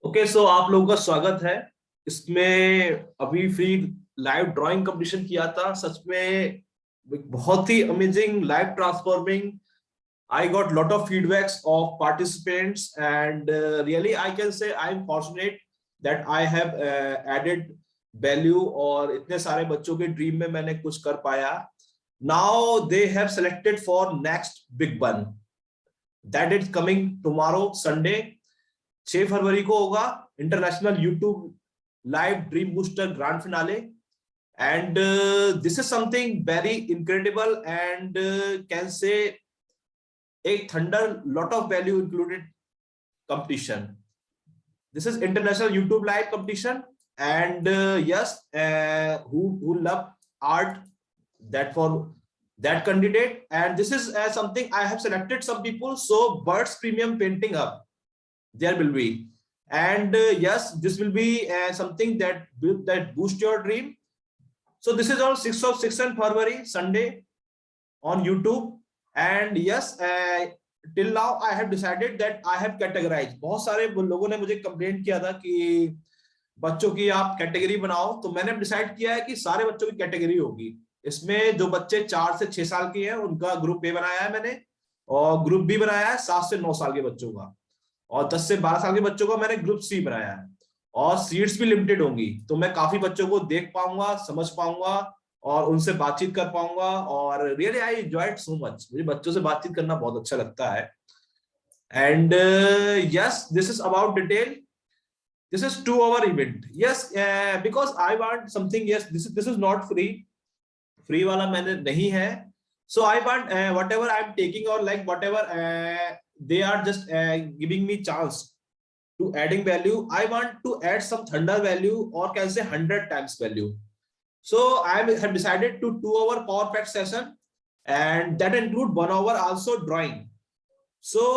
Okay so आप लोगों का स्वागत है इसमें। अभी फ्री लाइव ड्राइंग कंपटीशन किया था, सच में एक बहुत ही amazing, life transforming. I got lot of feedbacks of participants and really I can say I am fortunate that I have added value और इतने सारे बच्चों के ड्रीम में मैंने कुछ कर पाया। Now they have selected for next big one that is coming tomorrow Sunday. 6 फरवरी को होगा international YouTube live dream booster grand finale and this is something very incredible and can say एक thunder lot of value included competition. This is international YouTube live competition and yes, who love art, that for that candidate, and this is something I have selected some people. So birds premium painting up there will be, and yes, this will be something that boost your dream. So this is on 6th and February Sunday on YouTube, and yes, till now I have decided that I have categorized. बहुत सारे लोगों ने मुझे complaint किया था कि बच्चों की आप कैटेगरी बनाओ, तो मैंने डिसाइड किया है कि सारे बच्चों की कैटेगरी होगी। इसमें जो बच्चे 4 से 6 साल के हैं उनका ग्रुप ए बनाया है मैंने, और ग्रुप बी बनाया है 7 से 9 साल के बच्चों का, और 10 से 12 साल के बच्चों का मैंने ग्रुप सी बनाया है। और सीट्स भी लिमिटेड होंगी, तो मैं काफी बच्चों को देख पाऊंगा, समझ पाऊंगा और उनसे बातचीत कर पाऊंगा। और really I enjoyed so much, मुझे बच्चों से बातचीत करना बहुत अच्छा लगता है। And yes, this is about detail. This is 2 hour event. Yes, because I want something. Yes, this is not free, free वाला मैंने नहीं है। So I want whatever I am taking, और like whatever they are just giving me chance to adding value, I want to add some thunder value, or can say 100 times value. So I have decided to 2 hour power pack session, and that include 1 hour also drawing. So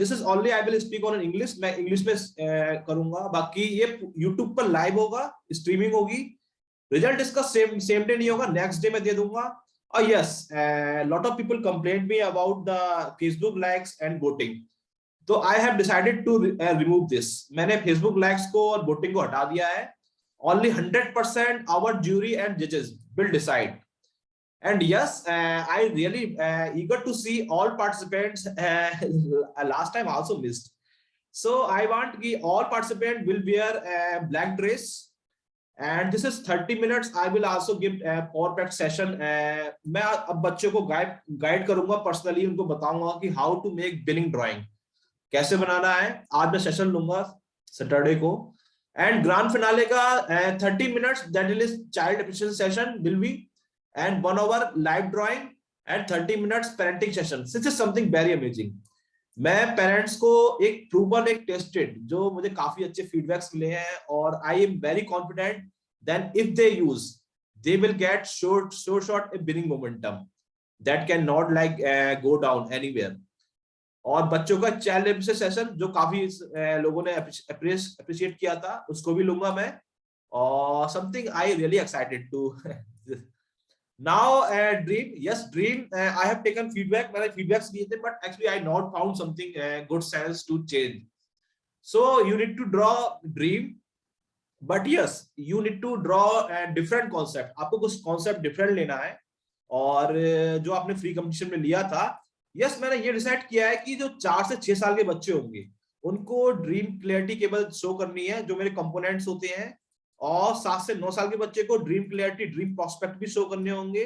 this is only I will speak on in English, मैं English में करूंगा। बाकी ये YouTube पर live होगा, streaming होगी। Result इसका same day नहीं होगा, नेक्स्ट डे मैं दे दूंगा। Oh yes, lot of people complained me about the Facebook likes and voting. तो I have decided to remove this. मैंने Facebook likes को और voting को हटा दिया है। Only 100% our jury and judges will decide. And yes, I really eager to see all participants. Last time I also missed. So I want कि all participants will wear black dress. And this is 30 minutes. I will also give a power pack session. मैं अब बच्चों को guide करूंगा personally, उनको बताऊंगा कि how to make winning drawing, कैसे बनाना है। आज मैं सेशन लूंगा सैटरडे को। एंड ग्रैंड फिनाले का 30 minutes, that is child appreciation session will be, and 1 hour live drawing and 30 minutes parenting session. This is something very amazing. मैं parents को एक प्रूवन, एक टेस्टेड, जो मुझे काफी अच्छे फीडबैक्स मिले हैं, और I am very confident then if they use, they will get short a winning momentum that can not like go down anywhere. और बच्चों का चाइल्ड एप्रिसिएशन सेशन जो काफी लोगों ने अप्रिशिएट किया था, उसको भी लूंगा मैं। और something I really excited to now dream. Yes, dream, I have taken feedback, मैंने feedbacks दिए थे, but actually I not found something good sense to change. So you need to draw dream, but yes, you need to draw a different concept. आपको कुछ concept different लेना है। और जो आपने फ्री कंपटीशन में लिया था, यस, मैंने ये डिसाइड किया है कि जो 4 से 6 साल के बच्चे होंगे उनको ड्रीम क्लैरिटी केवल शो करनी है, जो मेरे कंपोनेंट्स होते हैं। और 7 से 9 साल के बच्चे को ड्रीम क्लैरिटी, ड्रीम प्रोस्पेक्ट भी शो करने होंगे।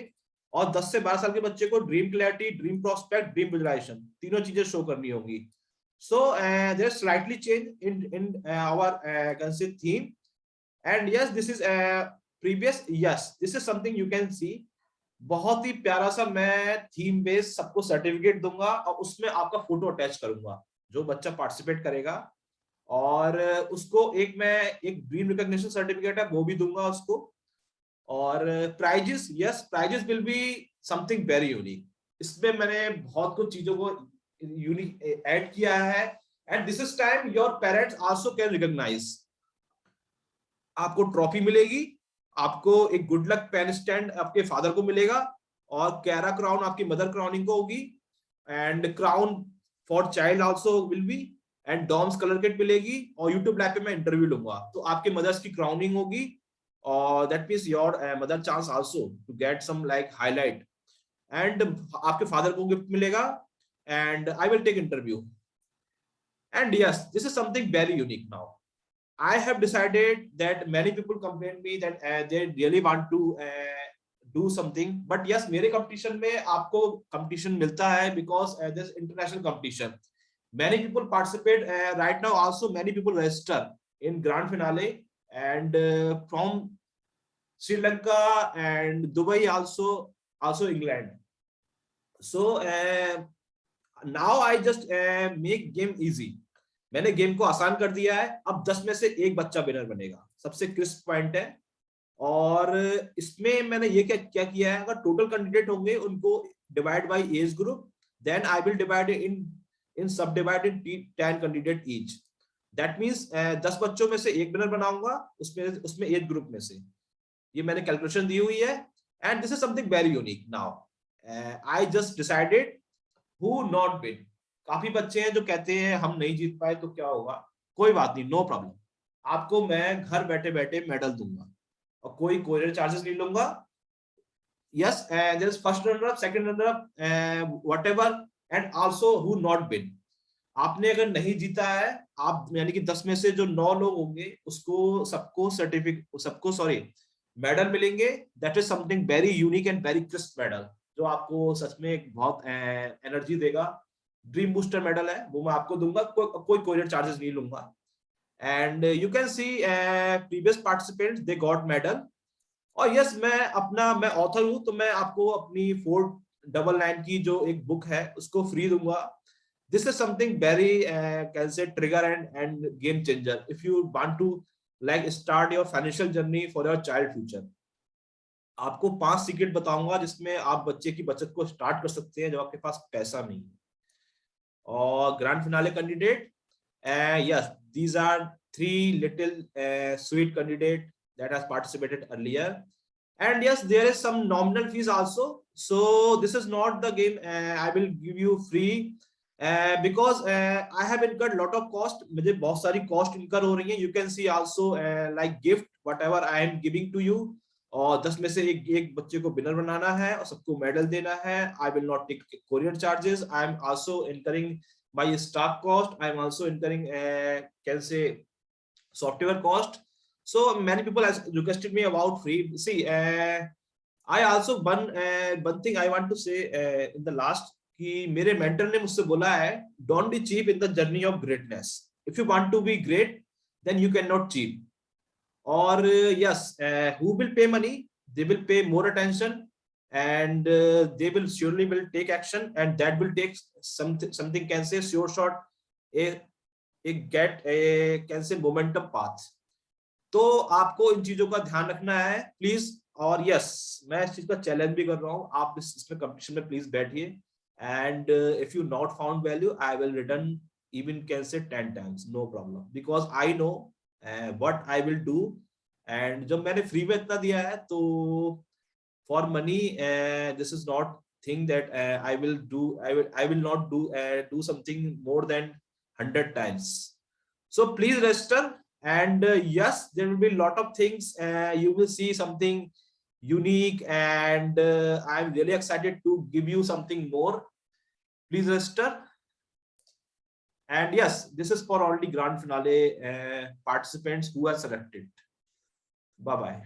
और 10 से 12 साल के बच्चे को dream clarity, dream prospect, dream visualisation, तीनों चीजें शो करनी होंगी। So there is slightly change in our can say theme. And yes, this is previous, yes, this is something you can see. बहुत ही प्यारा सा मैं थीम बेस्ड सबको सर्टिफिकेट दूंगा, और उसमें आपका फोटो अटैच करूंगा जो बच्चा पार्टिसिपेट करेगा। और उसको एक ड्रीम रिकॉग्निशन सर्टिफिकेट है, वो भी दूंगा उसको। और prizes, yes, prizes will be something very unique. इसमें मैंने बहुत कुछ चीजों को यूनिक ऐड किया है। And this is time your parents also can recognise. आपको ट्रॉफी मिलेगी, आपको एक गुड लक पेन स्टैंड आपके फादर को मिलेगा, और कैरा क्राउन आपकी मदर क्राउनिंग को होगी, and crown for child also will be, and Doms colour kit मिलेगी और यूट्यूब लाइव पे मैं इंटरव्यू लूंगा, तो आपके मदर्स की क्राउनिंग होगी और that means your mother chance also to get some like highlight, and आपके फादर को गिफ्ट मिलेगा and I will take interview. And yes, this is something very unique now. I have decided that many people complain me that they really want to do something, but yes, मेरे competition में आपको competition मिलता है because there's international competition. Many people participate right now. Also, many people register in grand finale and from Sri Lanka and Dubai, also England. So now I just make game easy. मैंने game को आसान कर दिया है. अब 10 में से एक बच्चा विनर बनेगा, सबसे क्रिस्प पॉइंट है. और इसमें मैंने ये क्या किया है, अगर टोटल कैंडिडेट होंगे उनको divide by age group, then I will divide in sub divided 10 candidate each. That means 10 बच्चों में से एक विनर बनाऊंगा, उसमें एज ग्रुप में से. ये मैंने कैलकुलेशन दी हुई है and this is something very unique. Now I just decided who not win. काफी बच्चे हैं जो कहते हैं हम नहीं जीत पाए तो क्या होगा, कोई बात नहीं, नो प्रॉब्लम. आपको मैं घर बैठे बैठे मेडल दूंगा और कोई कोरियर चार्जेस नहीं लूंगा. Yes, there is first runner up, second runner up, whatever, and also who not win. आपने अगर नहीं जीता है, आप यानी कि 10 में से जो 9 लोग होंगे उसको सबको मेडल मिलेंगे. That is something very unique and very crisp medal, जो आपको सच में एक बहुत एनर्जी देगा. ड्रीम बूस्टर मेडल है, वो मैं आपको दूंगा, कोई कोरियर चार्जेस नहीं लूंगा. And you can C previous participants they got medal. और यस, मैं ऑथर हूं, तो मैं आपको अपनी 499 की जो एक बुक है उसको फ्री दूंगा. This is something very can say trigger and game changer if you want to like start your financial journey for your child future. आपको 5 सीक्रेट बताऊंगा जिसमें आप बच्चे की बचत को स्टार्ट कर सकते हैं जब आपके पास पैसा नहीं है. और grand finale candidate, yes, these are 3 little sweet candidate that has participated earlier. And yes, there is some nominal fees also, so this is not the game I will give you free because I have incurred lot of cost. मुझे बहुत सारी cost incur हो रही है. You can see also like gift whatever I am giving to you. और 10 में से एक बच्चे को विनर बनाना है और सबको मेडल देना है. I will not take courier charges. I am also incurring my staff cost. I am also incurring can say software cost. So many people has requested me about free. See, I also one thing I want to say in the last कि मेरे mentor ने मुझसे बोला है don't be cheap in the journey of greatness. If you want to be great, then you cannot cheap. Or yes, who will pay money, they will pay more attention and they will surely will take action, and that will take something can say sure shot a get a can say momentum path. तो आपको इन चीजों का ध्यान रखना है please. और yes, मैं इस चीज का चैलेंज भी कर रहा हूँ, आप इसमें कंपटीशन में प्लीज बैठिए. And if you not found value, I will return even can say 10 times, no problem, because I know what I will do. And जब मैंने फ्री में इतना दिया है तो for money this is not thing that I will do. I will not do something more than 100 times. So please register. And yes, there will be a lot of things. You will see something unique, and I'm really excited to give you something more. Please register. And yes, this is for already grand finale participants who are selected. Bye bye.